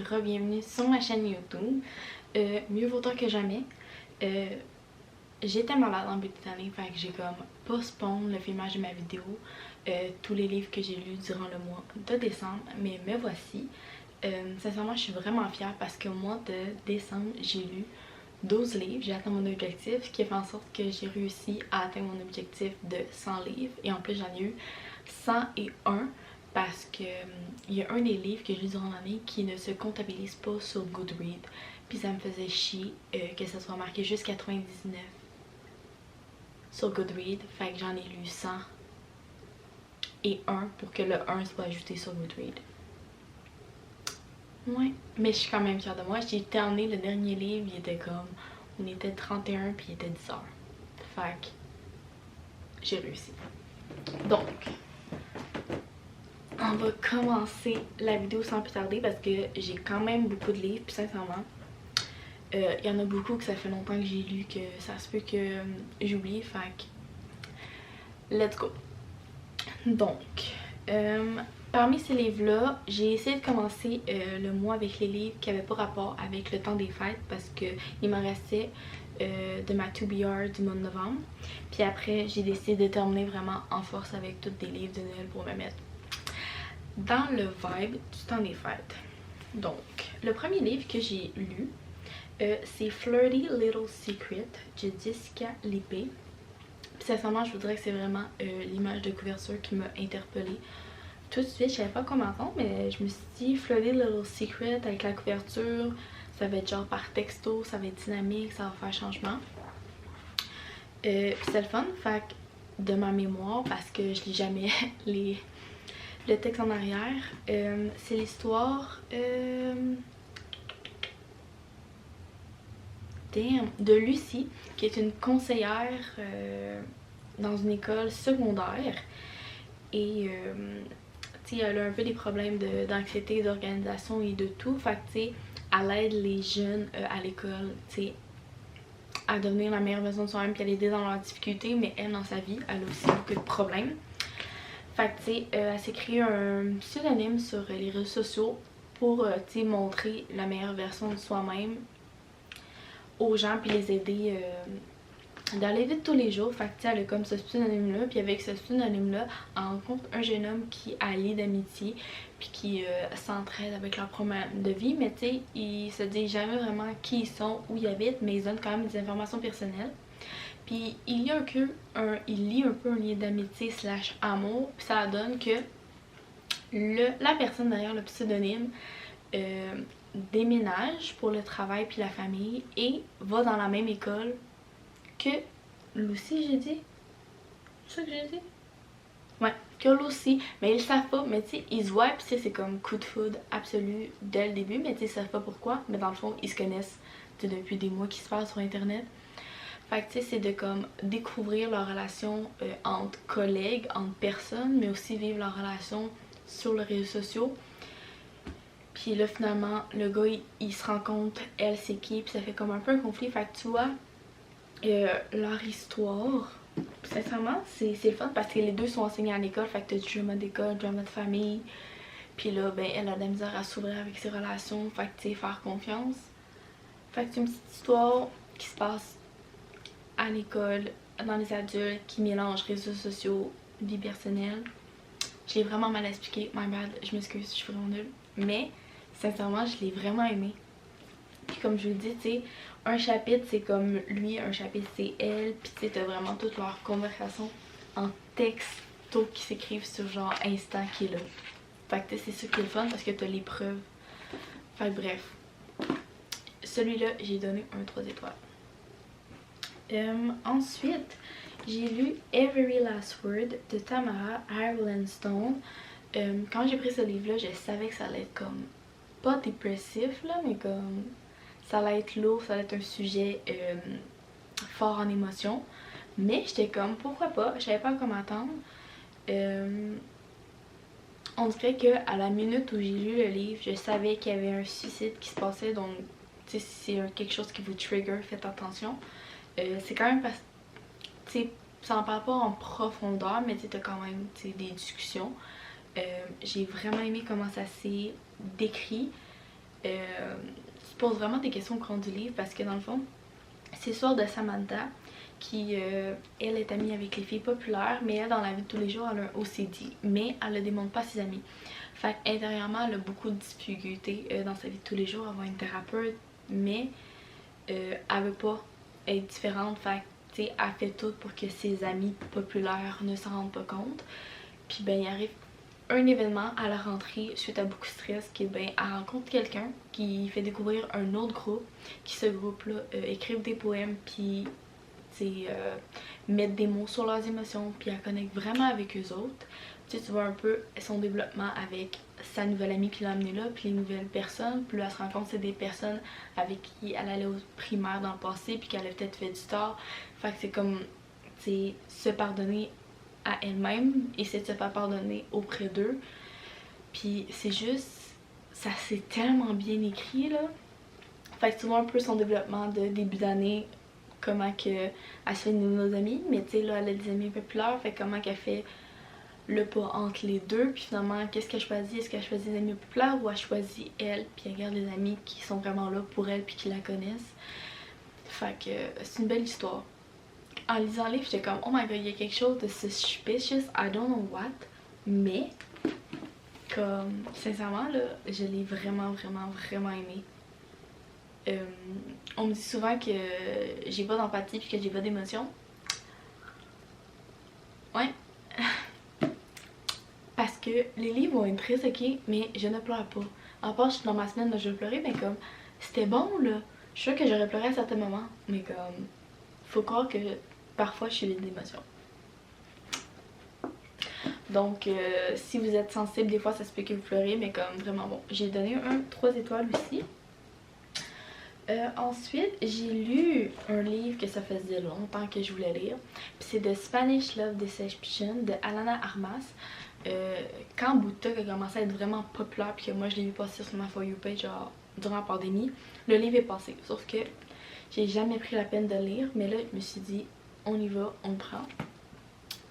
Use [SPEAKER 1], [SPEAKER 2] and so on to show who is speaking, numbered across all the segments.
[SPEAKER 1] re-bienvenue sur ma chaîne YouTube. Mieux vaut tard que jamais. J'étais malade en début d'année, fait que j'ai comme postpone le filmage de ma vidéo, tous les livres que j'ai lus durant le mois de décembre, mais me voici. Sincèrement, je suis vraiment fière parce qu'au mois de décembre, j'ai lu 12 livres, j'ai atteint mon objectif, ce qui a fait en sorte que j'ai réussi à atteindre mon objectif de 100 livres. Et en plus, j'en ai eu 101 parce que il y a un des livres que j'ai lu durant l'année qui ne se comptabilise pas sur Goodreads. Puis ça me faisait chier que ça soit marqué juste 99 sur Goodreads. Fait que j'en ai lu 100 et 1 pour que le 1 soit ajouté sur Goodreads. Ouais, mais je suis quand même fière de moi. J'ai terminé le dernier livre, il était comme... On était 31 puis il était 10 heures. Fait que j'ai réussi. Donc, on va commencer la vidéo sans plus tarder parce que j'ai quand même beaucoup de livres, puis sincèrement, il y en a beaucoup que ça fait longtemps que j'ai lu que ça se peut que j'oublie, fait que let's go. Donc, parmi ces livres-là, j'ai essayé de commencer le mois avec les livres qui n'avaient pas rapport avec le temps des fêtes parce qu'il m'en restait de ma To-Be-R du mois de novembre. Puis après, j'ai décidé de terminer vraiment en force avec tous des livres de Noël pour me mettre dans le vibe du temps des fêtes. Donc, le premier livre que j'ai lu, c'est Flirty Little Secret de Jessica Lippe. Puis sincèrement, je vous dirais que c'est vraiment l'image de couverture qui m'a interpellée. Tout de suite, je savais pas comment m'entendre, mais je me suis dit Flirty Little Secret avec la couverture, ça va être genre par texto, ça va être dynamique, ça va faire changement. Puis c'est le fun, fait que de ma mémoire, parce que je lis jamais le texte en arrière, c'est l'histoire de Lucie, qui est une conseillère dans une école secondaire. Et elle a un peu des problèmes d'anxiété, d'organisation et de tout. Fait que elle aide les jeunes à l'école à devenir la meilleure version de soi-même, puis à l'aider dans leurs difficultés, mais elle, dans sa vie, elle a aussi beaucoup de problèmes. Fait que elle s'est créé un pseudonyme sur les réseaux sociaux pour montrer la meilleure version de soi-même aux gens, puis les aider dans la vie de tous les jours. Fait que elle a comme ce pseudonyme là, puis avec ce pseudonyme là, elle rencontre un jeune homme qui allie d'amitié puis qui s'entraide avec leur problème de vie, mais ils se disent jamais vraiment qui ils sont, où ils habitent, mais ils donnent quand même des informations personnelles. Puis il lie un peu un lien d'amitié / amour, puis ça donne que la personne derrière le pseudonyme déménage pour le travail puis la famille et va dans la même école que Lucie, j'ai dit? C'est ça que j'ai dit? Ouais, que Lucie, mais ils le savent pas, mais ils se voient, pis c'est comme coup de foudre absolu dès le début, mais ils savent pas pourquoi, mais dans le fond, ils se connaissent depuis des mois qui se passent sur internet. Fait que c'est de comme découvrir leur relation entre collègues, entre personnes, mais aussi vivre leur relation sur les réseaux sociaux. Puis là finalement, le gars il se rend compte, elle c'est qui, puis ça fait comme un peu un conflit. Fait que tu vois, leur histoire, sincèrement c'est le fun parce que les deux sont enseignés à l'école, fait que t'as du drama d'école, drama de famille, puis là ben elle a de la misère à s'ouvrir avec ses relations, fait que faire confiance. Fait que c'est une petite histoire qui se passe à l'école, dans les adultes, qui mélangent réseaux sociaux, vie personnelle. Je l'ai vraiment mal expliqué, my bad, je m'excuse, je suis vraiment nulle, mais sincèrement je l'ai vraiment aimé. Puis comme je vous le dis, un chapitre c'est comme lui, un chapitre c'est elle, puis t'as vraiment toutes leurs conversations en texto qui s'écrivent sur genre Insta qui est là. Fait que c'est ça qui est le fun parce que t'as les preuves. Fait que bref, celui-là j'ai donné un 3 étoiles. Ensuite, j'ai lu Every Last Word de Tamara Ireland-Stone. Quand j'ai pris ce livre-là, je savais que ça allait être comme, pas dépressif là, mais comme ça allait être lourd, ça allait être un sujet fort en émotion. Mais j'étais comme, pourquoi pas, je savais pas comment attendre. On dirait que à la minute où j'ai lu le livre, je savais qu'il y avait un suicide qui se passait, donc si c'est quelque chose qui vous trigger, faites attention. C'est quand même parce que ça en parle pas en profondeur, mais t'as quand même des discussions. J'ai vraiment aimé comment ça s'est décrit. se pose vraiment des questions au cours du livre parce que dans le fond, c'est l'histoire de Samantha qui, elle est amie avec les filles populaires, mais elle, dans la vie de tous les jours, elle a un OCD, mais elle ne le démontre pas à ses amis. Fait qu'intérieurement, elle a beaucoup de difficultés dans sa vie de tous les jours, avoir une thérapeute, mais elle veut pas être différente, fait que, tu sais, elle fait tout pour que ses amis populaires ne s'en rendent pas compte. Puis ben, il arrive un événement à la rentrée suite à beaucoup de stress qui est ben, elle rencontre quelqu'un qui fait découvrir un autre groupe, qui ce groupe-là écrivent des poèmes, puis mettre des mots sur leurs émotions, puis elle connecte vraiment avec eux autres. Tu vois un peu son développement avec sa nouvelle amie qui l'a amenée là, puis les nouvelles personnes. Puis là, elle se rend compte que c'est des personnes avec qui elle allait au primaire dans le passé, puis qu'elle a peut-être fait du tort. Fait que c'est comme, tu sais, se pardonner à elle-même et c'est de se faire pardonner auprès d'eux. Puis c'est juste, ça c'est tellement bien écrit là. Fait que tu vois un peu son développement de début d'année, comment que elle se fait de nos amis, mais tu sais là elle a des amis populaires, fait comment qu'elle fait le pas entre les deux, puis finalement qu'est-ce qu'elle choisit, est-ce qu'elle choisit des amis populaires ou elle choisit elle, puis elle garde les amis qui sont vraiment là pour elle puis qui la connaissent. Fait que c'est une belle histoire. En lisant le livre, j'étais comme oh my god, il y a quelque chose de suspicious, I don't know what, mais comme sincèrement là, je l'ai vraiment aimé. On me dit souvent que j'ai pas d'empathie puis que j'ai pas d'émotion. Ouais. Parce que les livres vont être tristes, ok, mais je ne pleure pas. En part, je suis dans ma semaine, là, je vais pleurer, mais comme, c'était bon, là. Je suis sûre que j'aurais pleuré à certains moments, mais comme, faut croire que parfois je suis vide d'émotions. Donc, si vous êtes sensible, des fois ça se peut que vous pleurez, mais comme, vraiment bon. J'ai donné 3 étoiles aussi. Ensuite, j'ai lu un livre que ça faisait longtemps que je voulais lire. Puis c'est The Spanish Love Deception de Alana Armas. Quand BookTok a commencé à être vraiment populaire, puis que moi je l'ai vu passer sur ma For You page genre durant la pandémie, le livre est passé. Sauf que j'ai jamais pris la peine de le lire, mais là je me suis dit on y va, on le prend.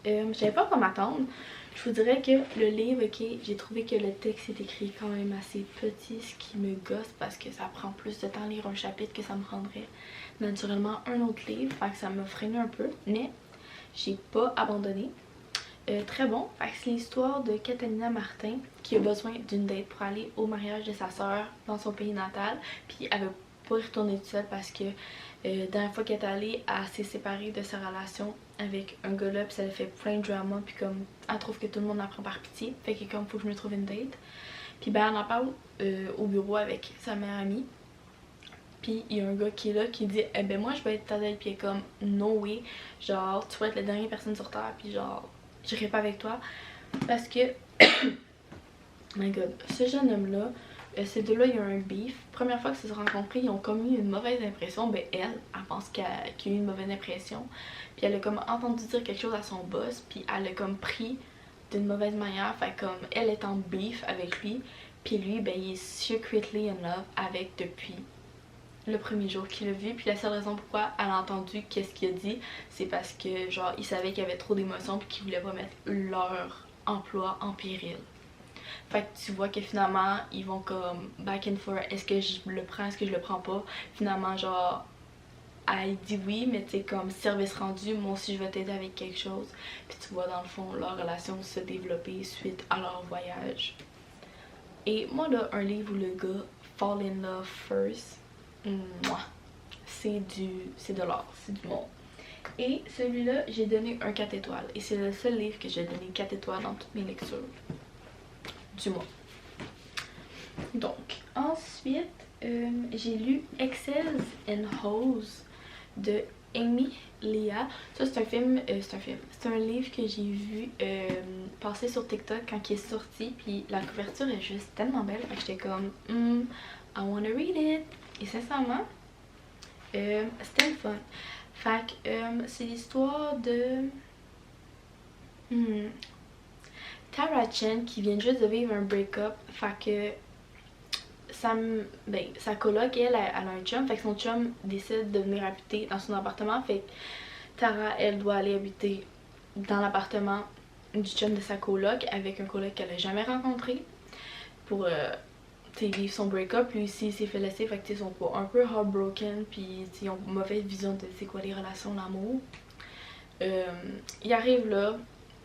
[SPEAKER 1] Je savais pas quoi m'attendre. Je vous dirais que le livre, ok, j'ai trouvé que le texte est écrit quand même assez petit, ce qui me gosse parce que ça prend plus de temps à lire un chapitre que ça me prendrait naturellement un autre livre, fait que ça m'a freiné un peu, mais j'ai pas abandonné. Très bon, c'est l'histoire de Catalina Martin qui a besoin d'une date pour aller au mariage de sa soeur dans son pays natal, puis elle veut pas y retourner toute seule parce que la dernière fois qu'elle est allée, elle s'est séparée de sa relation avec un gars là, puis ça lui fait plein de drama, puis comme elle trouve que tout le monde la prend par pitié, fait que comme faut que je me trouve une date. Puis ben elle en parle au bureau avec sa meilleure amie. Puis il y a un gars qui est là qui dit eh ben moi je vais être ta date, puis elle est comme no way, genre tu vas être la dernière personne sur terre, puis genre j'irai pas avec toi parce que my god, ce jeune homme là, ces deux là il y a un beef. Première fois qu'ils se sont rencontrés, ils ont commis une mauvaise impression. Ben elle pense qu'il y a eu une mauvaise impression, puis elle a comme entendu dire quelque chose à son boss, puis elle a comme pris d'une mauvaise manière, fait comme elle est en beef avec lui, puis lui ben il est secretly in love avec depuis le premier jour qu'il a vu. Puis la seule raison pourquoi elle a entendu qu'est-ce qu'il a dit, c'est parce que genre il savait qu'il y avait trop d'émotions puis qu'il voulait pas mettre leur emploi en péril. Fait que tu vois que finalement ils vont comme back and forth, est-ce que je le prends, est-ce que je le prends pas. Finalement genre elle dit oui, mais tu sais comme service rendu, moi aussi je vais t'aider avec quelque chose. Puis tu vois dans le fond leur relation se développer suite à leur voyage. Et moi là, un livre où le gars fall in love first, c'est de l'art, c'est du monde. Et celui-là, j'ai donné un 4 étoiles. Et c'est le seul livre que j'ai donné 4 étoiles dans toutes mes lectures du mois. Donc, ensuite, j'ai lu Excels and Hoes de Amy Léa. Ça, c'est un film, c'est un livre que j'ai vu passer sur TikTok quand il est sorti. Puis la couverture est juste tellement belle. Fait que j'étais comme, I wanna read it. Et sincèrement, c'était le fun. Fait que c'est l'histoire de Tara Chen qui vient juste de vivre un break-up. Fait que sa coloc, elle a un chum. Fait que son chum décide de venir habiter dans son appartement. Fait que Tara, elle doit aller habiter dans l'appartement du chum de sa coloc avec un coloc qu'elle a jamais rencontré pour vivre son break-up, lui aussi il s'est fait laisser, fait que ils sont pas un peu heartbroken, puis ils ont une mauvaise vision de c'est quoi les relations, l'amour. Il arrive là,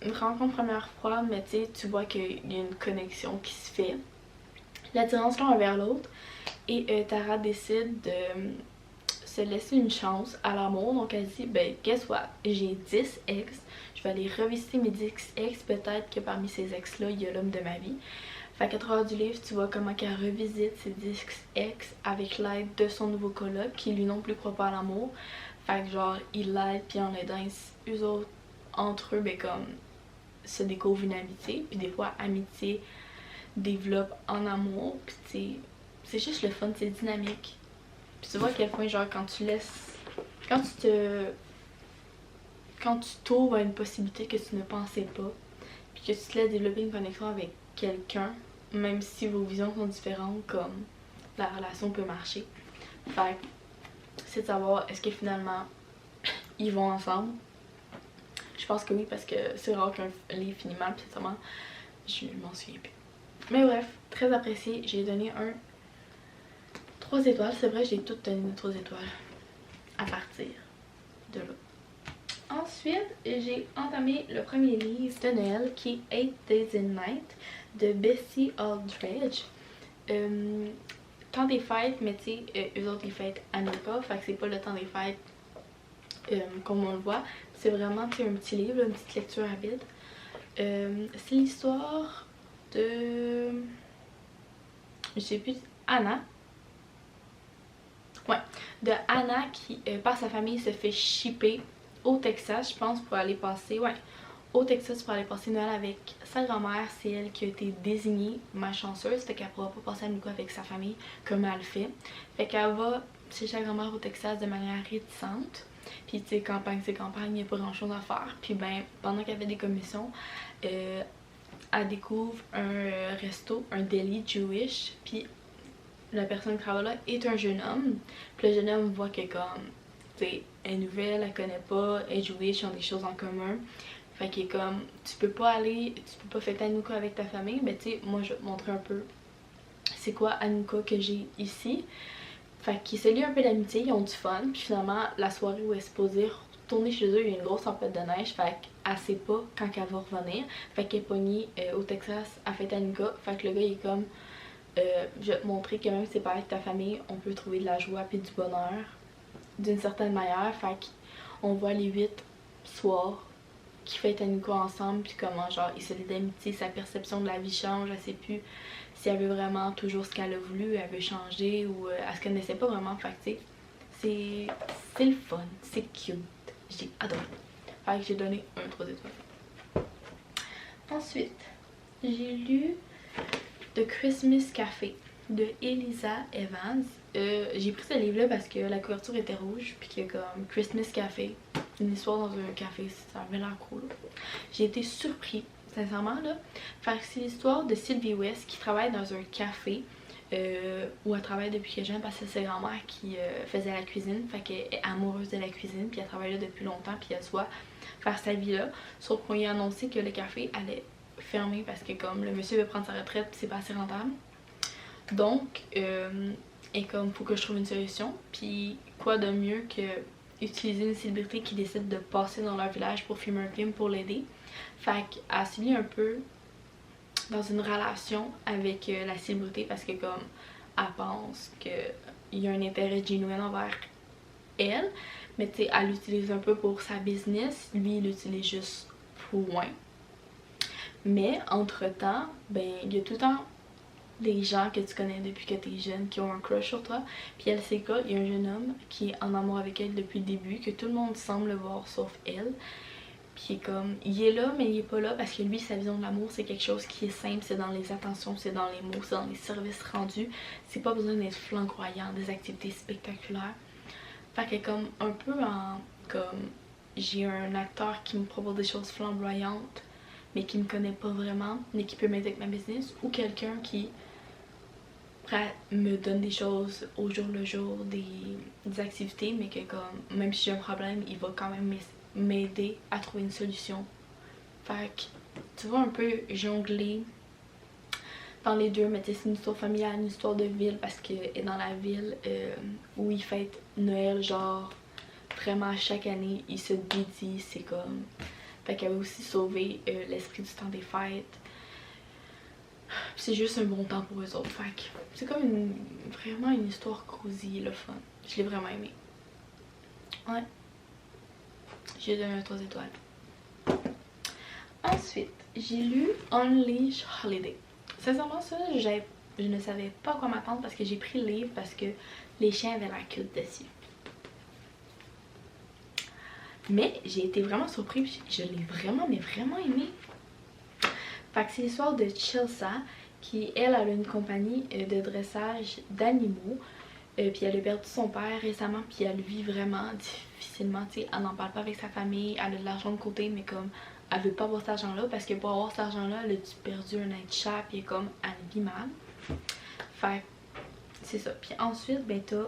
[SPEAKER 1] une rencontre première fois, mais tu vois qu'il y a une connexion qui se fait. L'attirance l'un envers l'autre, et Tara décide de se laisser une chance à l'amour, donc elle dit ben guess what, j'ai 10 ex, je vais aller revisiter mes 10 ex, peut-être que parmi ces ex là il y a l'homme de ma vie. Fait qu'à travers du livre, tu vois comment qu'elle revisite ses 10 ex avec l'aide de son nouveau coloc qui lui non plus croit pas à l'amour. Fait que genre il l'aide, puis en l'aidant eux autres entre eux ben comme se découvrent une amitié, puis des fois amitié développe en amour, puis c'est juste le fun, c'est dynamique. Puis tu vois à quel point genre quand tu laisses, quand tu t'ouvres à une possibilité que tu ne pensais pas, puis que tu te laisses développer une connexion avec quelqu'un, même si vos visions sont différentes, comme la relation peut marcher. Fait que c'est de savoir est-ce que finalement ils vont ensemble. Je pense que oui, parce que c'est rare qu'un livre finit mal, puis sincèrement je m'en souviens plus. Mais bref, très apprécié, j'ai donné un 3 étoiles, c'est vrai j'ai toutes donné 3 étoiles à partir de là. Ensuite, j'ai entamé le premier livre de Noël qui est 8 Days and Night de Bessie Aldridge. Temps des fêtes, mais tu sais, eux autres ils fêtent Hanukkah, fait que c'est pas le temps des fêtes comme on le voit. C'est vraiment un petit livre, une petite lecture rapide. C'est l'histoire de... je sais plus... Anna. Ouais, de Anna qui, par sa famille, se fait shipper au Texas, je pense, pour aller passer... Ouais, au Texas pour aller passer Noël avec sa grand-mère. C'est elle qui a été désignée malchanceuse, fait qu'elle pourra pas passer Hanukkah avec sa famille comme elle le fait. Fait qu'elle va chez sa grand-mère au Texas de manière réticente. Puis tu sais, campagne c'est campagne, il n'y a pas grand chose à faire. Puis ben, pendant qu'elle fait des commissions, elle découvre un resto, un deli Jewish. Puis la personne qui travaille là est un jeune homme. Puis le jeune homme voit que comme, tu sais, elle est nouvelle, elle connaît pas, elle est Jewish, ils ont des choses en commun. Fait qu'il est comme, tu peux pas fêter Hanukkah avec ta famille, mais tu sais, moi je vais te montrer un peu c'est quoi Hanukkah que j'ai ici. Fait qu'ils se lient un peu d'amitié, ils ont du fun, puis finalement, la soirée où elle est supposée retourner chez eux, il y a une grosse tempête de neige, fait qu'elle sait pas quand elle va revenir. Fait qu'elle est pognée au Texas à fêter Hanukkah, fait que le gars il est comme, je vais te montrer que même si c'est pas avec ta famille, on peut trouver de la joie puis du bonheur d'une certaine manière. Fait qu'on voit les 8 soirs qui fêtent Hanukkah ensemble, puis comment genre ils se lient d'amitié, sa perception de la vie change, elle sait plus si elle veut vraiment toujours ce qu'elle a voulu, elle veut changer ou elle se connaissait pas vraiment. Fait que tu sais, c'est le fun, c'est cute, j'ai adoré. Fait que j'ai donné un 3 étoiles. Ensuite, j'ai lu The Christmas Café de Elisa Evans. J'ai pris ce livre là parce que la couverture était rouge, puis qu'il y a comme Christmas Café, une histoire dans un café, ça avait l'air cool. J'ai été surpris, sincèrement là. Fait que c'est l'histoire de Sylvie West qui travaille dans un café où elle travaille depuis qu'elle est jeune parce que c'est sa grand-mère qui faisait la cuisine. Fait qu'elle est amoureuse de la cuisine, puis elle travaille là depuis longtemps, puis elle soit faire sa vie là. Sauf qu'on lui a annoncé que le café allait fermer parce que comme le monsieur veut prendre sa retraite, c'est pas assez rentable. Donc, et comme faut que je trouve une solution, puis quoi de mieux que utiliser une célébrité qui décide de passer dans leur village pour filmer un film pour l'aider. Fait qu'elle se lie un peu dans une relation avec la célébrité parce que comme elle pense qu'il y a un intérêt genuine envers elle, mais tu sais, elle l'utilise un peu pour sa business, lui il l'utilise juste point. Mais entre temps, ben il y a tout le temps des gens que tu connais depuis que t'es jeune qui ont un crush sur toi. Puis elle c'est quoi, il y a un jeune homme qui est en amour avec elle depuis le début, que tout le monde semble voir sauf elle. Puis comme, il est là mais il est pas là parce que lui sa vision de l'amour c'est quelque chose qui est simple, c'est dans les attentions, c'est dans les mots, c'est dans les services rendus. C'est pas besoin d'être flamboyant, des activités spectaculaires. Fait que comme un peu en comme j'ai un acteur qui me propose des choses flamboyantes mais qui me connaît pas vraiment, mais qui peut m'aider avec ma business, ou quelqu'un qui me donne des choses au jour le jour, des activités, mais que comme même si j'ai un problème, il va quand même m'aider à trouver une solution. Fait que tu vois un peu jongler dans les deux, mais c'est une histoire familiale, une histoire de ville parce qu'elle est dans la ville où ils fêtent Noël, genre vraiment chaque année, ils se dédient, c'est comme... Fait qu'elle veut aussi sauver l'esprit du temps des fêtes. C'est juste un bon temps pour eux autres, fait que c'est comme vraiment une histoire cosy, le fun. Je l'ai vraiment aimé. Ouais. J'ai donné un 3 étoiles. Ensuite, j'ai lu Unleash Holiday. Sincèrement, ça, je ne savais pas à quoi m'attendre parce que j'ai pris le livre parce que les chiens avaient la cute dessus. Mais j'ai été vraiment surprise, je l'ai vraiment, mais vraiment aimé. Fait que c'est l'histoire de Chelsea qui, elle, a une compagnie de dressage d'animaux. Puis elle a perdu son père récemment, puis elle vit vraiment difficilement, tu sais, elle n'en parle pas avec sa famille, elle a de l'argent de côté, mais comme elle veut pas avoir cet argent-là, parce que pour avoir cet argent-là, elle a perdu un être cher, puis comme elle vit mal. Fait c'est ça. Puis ensuite, ben t'as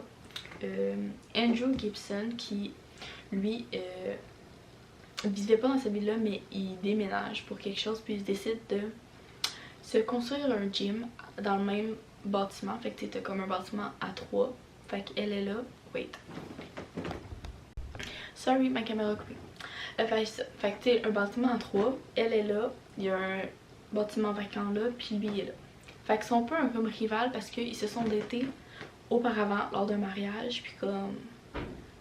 [SPEAKER 1] Andrew Gibson qui, lui, vivait pas dans cette ville-là, mais il déménage pour quelque chose, puis il décide de se construire un gym dans le même bâtiment. Fait que t'as comme un bâtiment à 3. Fait qu'elle est là. Wait. Sorry, ma caméra a coupé. Fait que t'as un bâtiment à 3. Elle est là. Il y a un bâtiment vacant là. Puis lui il est là. Fait qu'ils sont un peu comme rival parce qu'ils se sont datés auparavant lors d'un mariage. Puis comme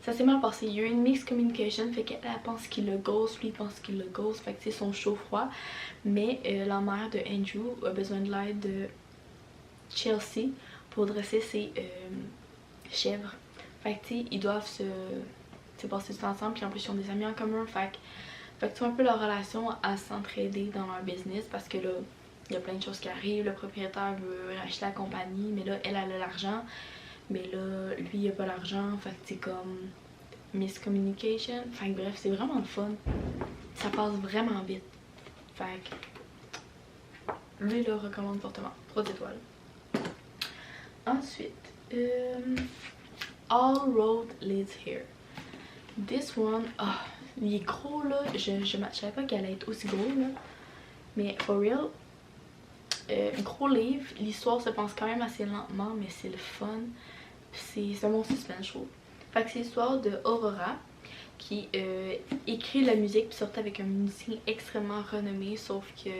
[SPEAKER 1] ça s'est mal passé. Il y a eu une mixed communication. Fait qu'elle pense qu'il le ghost. Lui il pense qu'il le ghost. Fait que c'est son chaud-froid. Mais la mère de Andrew a besoin de l'aide de Chelsea pour dresser ses chèvres. Fait que tu sais, ils doivent se passer du temps ensemble, puis en plus ils ont des amis en commun. Fait que tu vois un peu leur relation à s'entraider dans leur business parce que là, il y a plein de choses qui arrivent. Le propriétaire veut racheter la compagnie, mais là, elle a l'argent. Mais là, lui, il a pas l'argent. Fait que c'est comme miscommunication. Fait que bref, c'est vraiment le fun. Ça passe vraiment vite. Fait que lui, là, recommande fortement. 3 étoiles. Ensuite, All Road Leads Here. This one, il est gros là, je savais pas qu'il allait être aussi gros là. Mais for real, gros livre, l'histoire se passe quand même assez lentement, mais c'est le fun. C'est un bon suspense show. Fait que c'est l'histoire de Aurora qui écrit la musique puis sortait avec un musicien extrêmement renommé, sauf que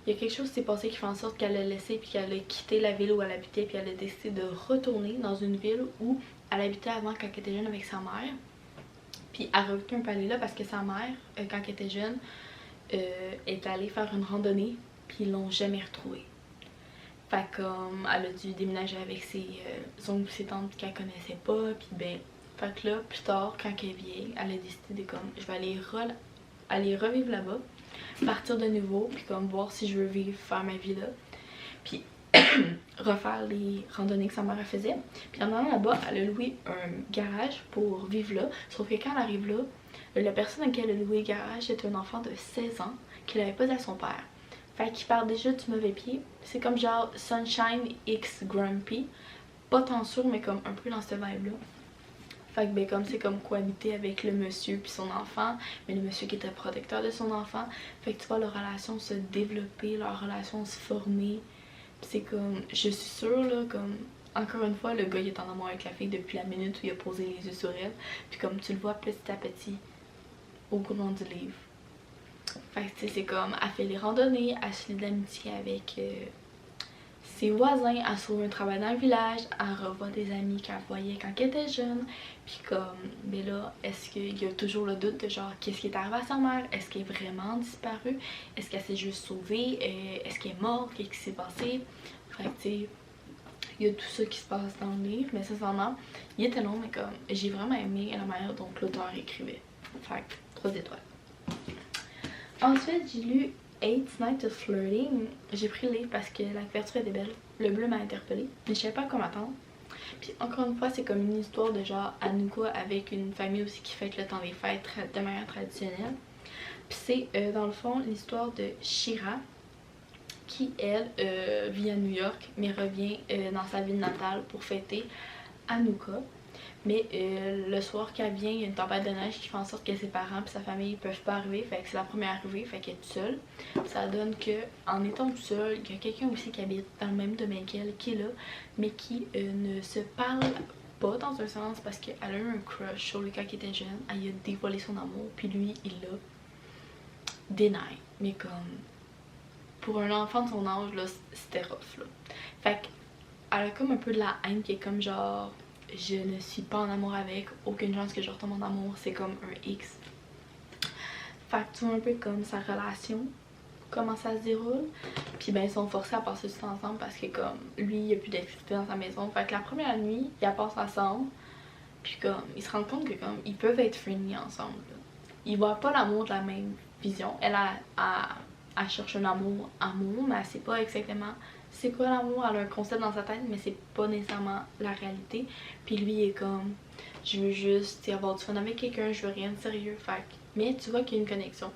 [SPEAKER 1] il y a quelque chose qui s'est passé qui fait en sorte qu'elle a laissé puis qu'elle a quitté la ville où elle habitait puis elle a décidé de retourner dans une ville où elle habitait avant quand elle était jeune avec sa mère. Puis elle a revécu un peu aller là parce que sa mère, quand elle était jeune, est allée faire une randonnée puis ils l'ont jamais retrouvée. Fait comme elle a dû déménager avec ses oncles et ses tantes qu'elle connaissait pas. Puis ben, fait que là, plus tard, quand elle est vieille, elle a décidé de comme, je vais aller revivre là-bas, partir de nouveau, puis comme voir si je veux vivre, faire ma vie là. Puis refaire les randonnées que sa mère faisait. Puis en allant là-bas, elle a loué un garage pour vivre là. Sauf que quand elle arrive là, la personne à qui elle a loué le garage est un enfant de 16 ans qui l'avait pas dit à son père. Fait qu'il parle déjà du mauvais pied. C'est comme genre Sunshine X Grumpy. Pas tant sûr, mais comme un peu dans ce vibe-là. Fait que ben comme c'est comme cohabiter avec le monsieur puis son enfant, mais le monsieur qui était protecteur de son enfant. Fait que tu vois leur relation se développer, leur relation se former. C'est comme, je suis sûre là, comme, encore une fois, le gars il est en amour avec la fille depuis la minute où il a posé les yeux sur elle. Puis comme tu le vois petit à petit au courant du livre. Fait que tu sais, c'est comme, elle fait les randonnées, elle se lie d'amitié avec ses voisins, elle trouve un travail dans le village, elle revoit des amis qu'elle voyait quand elle était jeune. Puis comme, mais là, est-ce qu'il y a toujours le doute de genre, qu'est-ce qui est arrivé à sa mère? Est-ce qu'elle est vraiment disparue? Est-ce qu'elle s'est juste sauvée? Est-ce qu'elle est morte? Qu'est-ce qui s'est passé? Fait que tu sais, il y a tout ça qui se passe dans le livre, mais sincèrement, il était long, mais comme, j'ai vraiment aimé la manière dont l'auteur écrivait. Fait que 3 étoiles. Ensuite, j'ai lu Eight Nights of Flirting. J'ai pris le livre parce que la couverture était belle. Le bleu m'a interpellée, mais je savais pas à quoi m'attendre. Puis encore une fois, c'est comme une histoire de genre Hanukkah avec une famille aussi qui fête le temps des fêtes de manière traditionnelle. Puis c'est dans le fond l'histoire de Shira qui elle vit à New York mais revient dans sa ville natale pour fêter Hanukkah. Mais le soir qu'elle vient, il y a une tempête de neige qui fait en sorte que ses parents et sa famille peuvent pas arriver. Fait que c'est la première arrivée, fait qu'elle est toute seule. Ça donne que en étant toute seule, il y a quelqu'un aussi qui habite dans le même domaine qu'elle, qui est là, mais qui ne se parle pas dans un sens parce qu'elle a eu un crush sur lui quand il était jeune. Elle lui a dévoilé son amour, puis lui, il l'a deny. Mais comme, pour un enfant de son âge, là, c'était rough, là. Fait qu'elle a comme un peu de la haine qui est comme genre, je ne suis pas en amour avec, aucune chance que je retombe en amour, c'est comme un X. Fait que tu vois un peu comme sa relation, comment ça se déroule. Puis ben ils sont forcés à passer du temps ensemble parce que comme lui il a plus d'électricité dans sa maison. Fait que la première nuit, ils la passent ensemble. Puis comme ils se rendent compte que comme ils peuvent être friendly ensemble. Là. Ils voient pas l'amour de la même vision. Elle cherche un amour, mais elle sait pas exactement c'est quoi l'amour. Elle a un concept dans sa tête, mais c'est pas nécessairement la réalité. Puis lui il est comme, je veux juste avoir du fun avec quelqu'un, je veux rien de sérieux. Fait que, mais tu vois qu'il y a une connexion.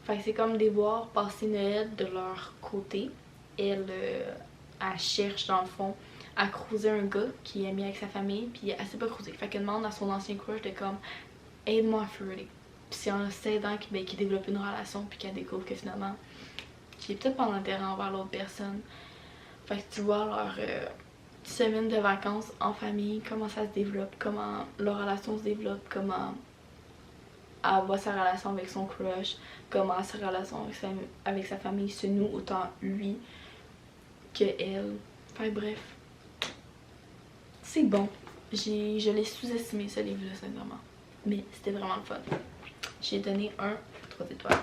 [SPEAKER 1] Fait que c'est comme des voir passer Noël de leur côté. Elle, elle cherche dans le fond à cruiser un gars qui est ami avec sa famille, puis elle sait pas cruiser. Fait qu'elle demande à son ancien crush de comme aide-moi à flirter. Puis c'est en s'aidant qu'il développe une relation, puis qu'elle découvre que finalement, qu'il est peut-être pas en intérêt envers l'autre personne. Fait que tu vois leur semaine de vacances en famille, comment ça se développe, comment leur relation se développe, comment elle voit sa relation avec son crush, comment sa relation avec sa famille se noue, autant lui que elle. Enfin bref, c'est bon. Je l'ai sous-estimé ce livre-là, sincèrement. Mais c'était vraiment le fun. J'ai donné un 3 étoiles.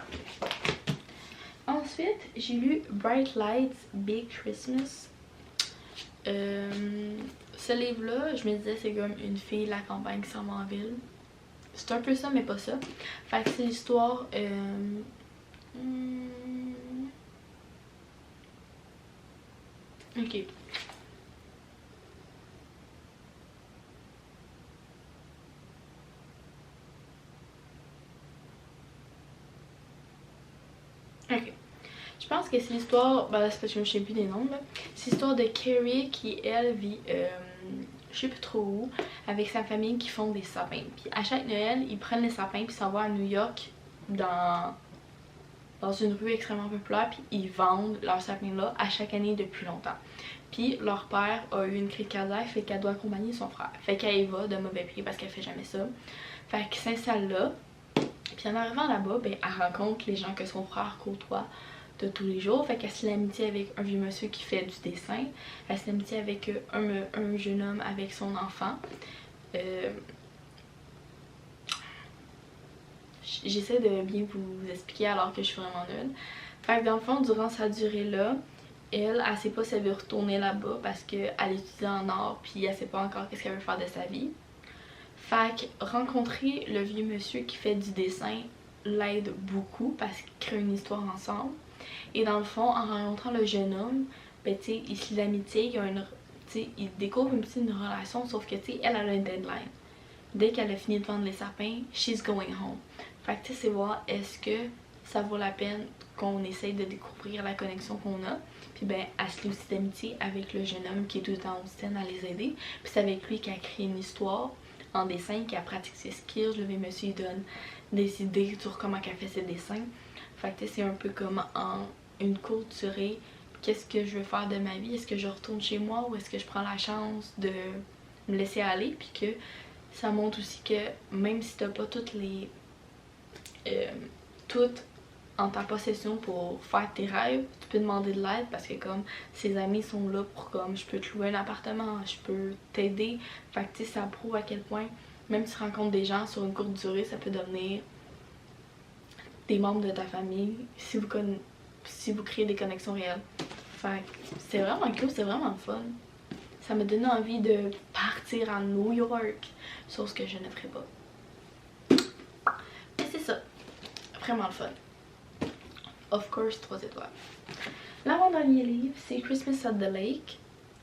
[SPEAKER 1] Ensuite, j'ai lu Bright Lights, Big Christmas. Ce livre-là, je me disais c'est comme une fille de la campagne qui s'en va en ville. C'est un peu ça, mais pas ça. Fait que c'est l'histoire... Ok. Ok. Je pense que c'est l'histoire... Ben là, c'est parce que je sais plus des noms, là. C'est l'histoire de Carrie qui, elle, vit... je sais plus trop où, avec sa famille qui font des sapins. Puis à chaque Noël, ils prennent les sapins puis s'en vont à New York dans une rue extrêmement populaire, puis ils vendent leurs sapins là à chaque année depuis longtemps. Puis leur père a eu une crise cardiaque, fait qu'elle doit accompagner son frère. Fait qu'elle y va de mauvais pied parce qu'elle fait jamais ça. Fait qu'elle s'installe là. Puis en arrivant là-bas, ben, elle rencontre les gens que son frère côtoie de tous les jours. Fait qu'elle se lie l'amitié avec un vieux monsieur qui fait du dessin. Elle se lie l'amitié avec un jeune homme avec son enfant. J'essaie de bien vous expliquer alors que je suis vraiment nulle. Fait que dans le fond, durant sa durée là, elle sait pas si elle veut retourner là-bas parce qu'elle étudie en art puis elle sait pas encore qu'est-ce qu'elle veut faire de sa vie. Fait que rencontrer le vieux monsieur qui fait du dessin l'aide beaucoup parce qu'ils créent une histoire ensemble. Et dans le fond, en rencontrant le jeune homme, ben tu sais, ils se lient l'amitié, ils découvrent une petite relation, sauf que tu sais, elle a une deadline. Dès qu'elle a fini de vendre les sapins, she's going home. Fait que tu sais, c'est voir est-ce que ça vaut la peine qu'on essaye de découvrir la connexion qu'on a. Puis ben, elle se lie aussi d'amitié avec le jeune homme qui est tout le temps au stand à les aider. Puis c'est avec lui qu'elle crée une histoire en dessin, qu'elle pratique ses skills. Le vieux monsieur il donne des idées sur comment qu'elle fait ses dessins. Fait que c'est un peu comme en une courte durée. Qu'est-ce que je veux faire de ma vie? Est-ce que je retourne chez moi ou est-ce que je prends la chance de me laisser aller? Puis que ça montre aussi que même si t'as pas toutes les... toutes en ta possession pour faire tes rêves, tu peux demander de l'aide parce que comme ses amis sont là pour comme je peux te louer un appartement, je peux t'aider. Fait que tu sais, ça prouve à quel point même si tu rencontres des gens sur une courte durée, ça peut devenir des membres de ta famille si vous créez des connexions réelles. Fait que c'est vraiment cool, c'est vraiment fun. Ça me donne envie de partir à New York, chose que je ne ferai pas. Mais c'est ça, vraiment le fun. Of course, 3 étoiles. L'avant-dernier livre, c'est Christmas at the Lake.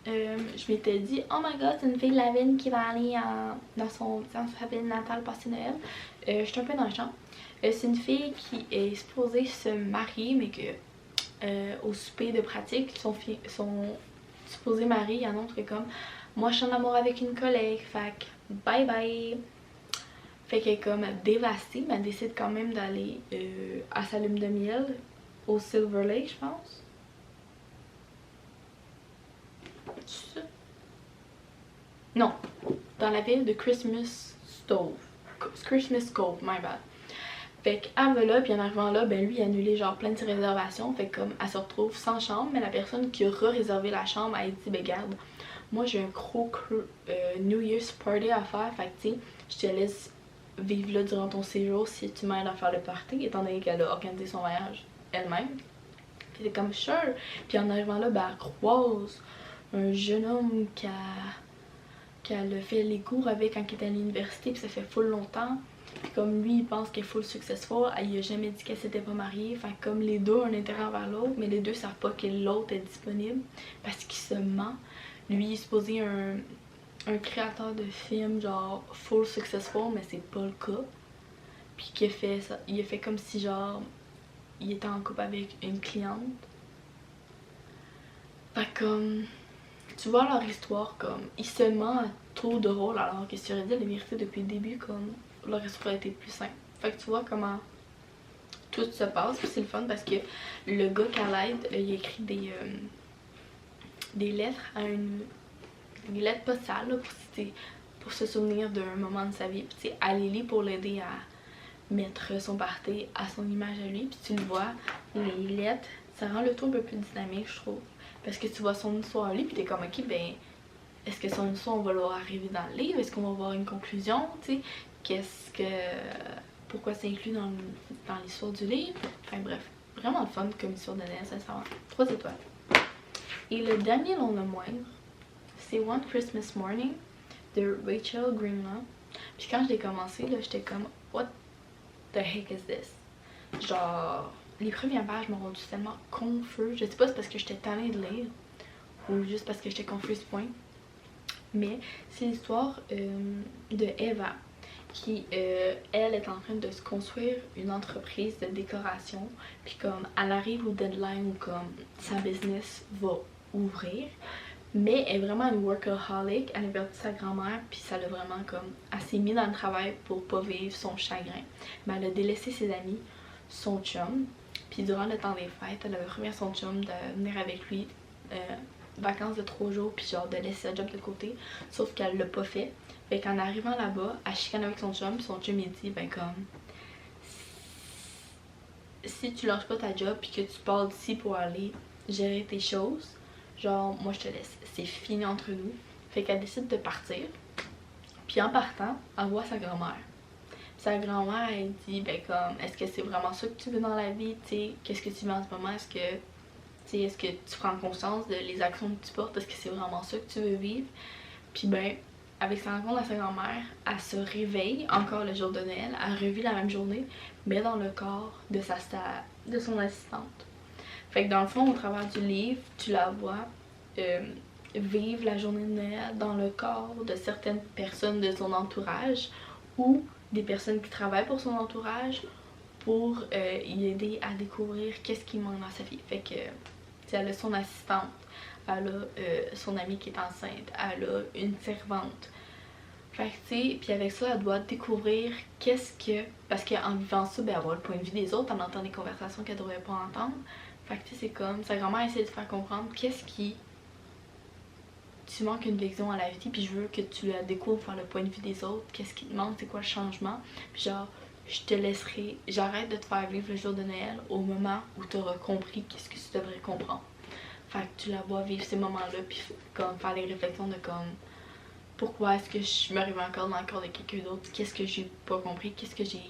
[SPEAKER 1] Je m'étais dit, oh my god, c'est une fille de la ville qui va aller dans sa ville natale passer Noël. Je suis un peu dans le champ. C'est une fille qui est supposée se marier, mais que au souper de pratique, son supposé Marie, il annonce que comme moi je suis en amour avec une collègue, fait que bye bye. Fait qu'elle est comme dévastée, mais elle décide quand même d'aller à sa lune de miel au Silver Lake, je pense. C'est ça? Non, dans la ville de Christmas Cove, my bad. Fait qu'elle va là, puis en arrivant là, ben lui il a annulé genre plein de ses réservations. Fait que comme elle se retrouve sans chambre, mais la personne qui aura réservé la chambre, elle dit ben garde, moi j'ai un gros New Year's party à faire, fait que tu sais, je te laisse vivre là durant ton séjour si tu m'aides à faire le party, étant donné qu'elle a organisé son voyage elle-même. Puis c'est comme sure. Puis en arrivant là, ben elle croise un jeune homme qu'elle a fait les cours avec quand il était à l'université, puis ça fait full longtemps. Puis comme lui, il pense qu'elle est full successful, elle lui a jamais dit qu'elle s'était pas mariée. Fait comme les deux ont un intérêt envers l'autre, mais les deux savent pas que l'autre est disponible parce qu'il se ment. Lui, il est supposé un créateur de films genre full successful, mais c'est pas le cas. Puis qu'il a fait ça, il a fait comme si genre il était en couple avec une cliente. Fait comme tu vois leur histoire comme ils se mentent à tour de rôle alors que si tu aurais dit la vérité depuis le début, comme leur histoire a été plus simple. Fait que tu vois comment tout se passe, puis c'est le fun parce que le gars qu'elle aide, il a écrit des lettres à des lettres postales là, pour se souvenir d'un moment de sa vie. Puis tu sais, elle les lit pour l'aider à mettre son party à son image à lui. Puis tu le vois, les lettres, ça rend le tout un peu plus dynamique, je trouve. Parce que tu vois son histoire à lui, puis t'es comme ok, ben est-ce que son histoire on va le voir arriver dans le livre? Est-ce qu'on va voir une conclusion? Tu sais, qu'est-ce que. Pourquoi c'est inclus dans l'histoire du livre? Enfin bref, vraiment le fun comme histoire de Noël, sincèrement. 3 étoiles. Et le dernier non le moindre, c'est One Christmas Morning de Rachel Greenlaw. Puis quand je l'ai commencé, là, j'étais comme what the heck is this? Genre, les premières pages m'ont rendu tellement confus. Je sais pas si c'est parce que j'étais tannée de lire ou juste parce que j'étais confuse, point. Mais c'est l'histoire de Eva qui, elle, est en train de se construire une entreprise de décoration. Puis comme elle arrive au deadline où comme sa business va ouvrir, mais elle est vraiment une workaholic, elle a perdu sa grand-mère, puis ça l'a vraiment comme, elle s'est mise dans le travail pour pas vivre son chagrin. Mais elle a délaissé ses amis, son chum, puis durant le temps des fêtes, elle avait promis à son chum de venir avec lui, vacances de 3 jours, puis genre de laisser sa job de côté, sauf qu'elle l'a pas fait. Fait qu'en arrivant là-bas, elle chicane avec son chum, puis son chum il dit, ben comme, si tu lâches pas ta job, puis que tu pars d'ici pour aller gérer tes choses, genre moi je te laisse, c'est fini entre nous. Fait qu'elle décide de partir, puis en partant, elle voit sa grand-mère. Sa grand-mère elle dit ben comme est-ce que c'est vraiment ça que tu veux dans la vie, tu sais, qu'est-ce que tu veux en ce moment, est-ce que tu prends conscience de les actions que tu portes, est-ce que c'est vraiment ça que tu veux vivre. Puis ben avec sa rencontre à sa grand-mère, elle se réveille encore le jour de Noël, elle revit la même journée, mais dans le corps de son assistante. Fait que dans le fond, au travers du livre, tu la vois vivre la journée de Noël dans le corps de certaines personnes de son entourage ou des personnes qui travaillent pour son entourage pour y aider à découvrir qu'est-ce qui manque dans sa vie. Fait que elle a son assistante, elle a son amie qui est enceinte, elle a une servante. Fait que tu sais, puis avec ça, elle doit découvrir qu'est-ce que. Parce qu'en vivant ça, ben, elle va le point de vue des autres, elle entend des conversations qu'elle devrait pas entendre. Fait que tu sais, c'est comme sa grand-mère essaie de faire comprendre qu'est-ce qui. Tu manques une vision à la vie, puis je veux que tu la découvres par le point de vue des autres, qu'est-ce qui te manque, c'est quoi le changement. Puis genre, je te laisserai, j'arrête de te faire vivre le jour de Noël au moment où tu auras compris qu'est-ce que tu devrais comprendre. Fait que tu la vois vivre ces moments-là, puis comme faire des réflexions de comme pourquoi est-ce que je m'arrive encore dans le corps de quelqu'un d'autre, qu'est-ce que j'ai pas compris, qu'est-ce que j'ai.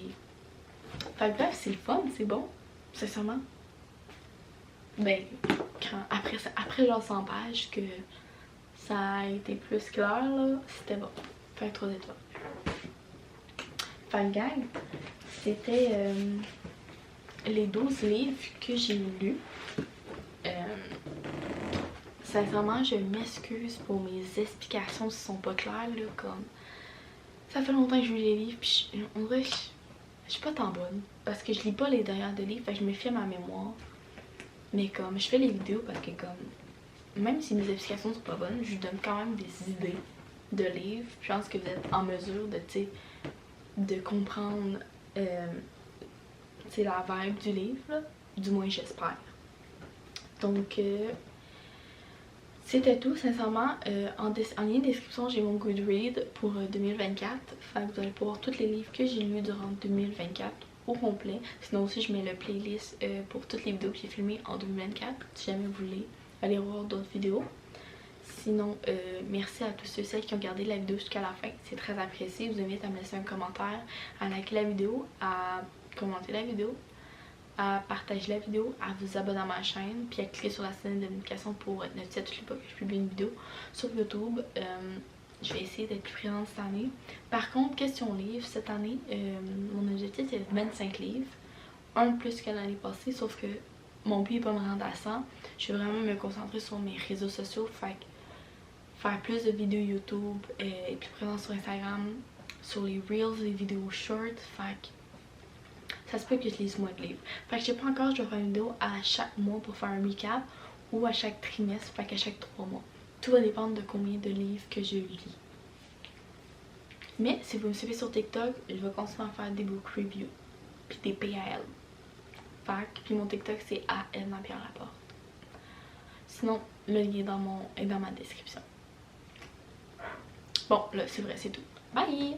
[SPEAKER 1] Fait que bref, c'est le fun, c'est bon, sincèrement. Ben, après genre 100 pages que ça a été plus clair là, c'était bon. Fait que 3 étoiles. Fait que gang, c'était les 12 livres que j'ai lus. Sincèrement, je m'excuse pour mes explications si sont pas claires là, comme ça fait longtemps que je lis les livres, puis on dirait que je suis pas tant bonne parce que je lis pas les derrière de livres, fait que je me fie à ma mémoire. Mais comme je fais les vidéos parce que comme même si mes explications sont pas bonnes, je vous donne quand même des idées de livres. Je pense que vous êtes en mesure de, tu sais, de comprendre la vibe du livre, là. Du moins j'espère. Donc c'était tout, sincèrement. En lien de description, j'ai mon Goodreads pour 2024. Fait que vous allez pouvoir tous les livres que j'ai lus durant 2024 au complet. Sinon aussi, je mets le playlist pour toutes les vidéos que j'ai filmées en 2024. Si jamais vous voulez aller voir d'autres vidéos. Sinon, merci à tous ceux-ci qui ont regardé la vidéo jusqu'à la fin. C'est très apprécié. Je vous invite à me laisser un commentaire, à liker la vidéo, à commenter la vidéo, à partager la vidéo, à vous abonner à ma chaîne, puis à cliquer sur la scène de notification pour être notifié à toutes les fois que je publie une vidéo sur YouTube. Je vais essayer d'être plus présente cette année. Par contre, question livre, cette année, mon objectif c'est 25 livres, un de plus que l'année passée, sauf que mon but n'est pas me rendre à 100. Je vais vraiment me concentrer sur mes réseaux sociaux, fait que faire plus de vidéos YouTube, et plus présente sur Instagram, sur les Reels, les vidéos short, fait que ça se peut que je lise moins de livres. Fait que je sais pas encore, je dois faire une vidéo à chaque mois pour faire un recap ou à chaque trimestre, fait qu'à chaque 3 mois. Tout va dépendre de combien de livres que je lis. Mais si vous me suivez sur TikTok, je vais continuer à faire des book reviews puis des PAL. Fait que, puis mon TikTok c'est AL Marie-Pierre Laporte. Sinon, le lien est dans ma description. Bon, là c'est vrai, c'est tout. Bye!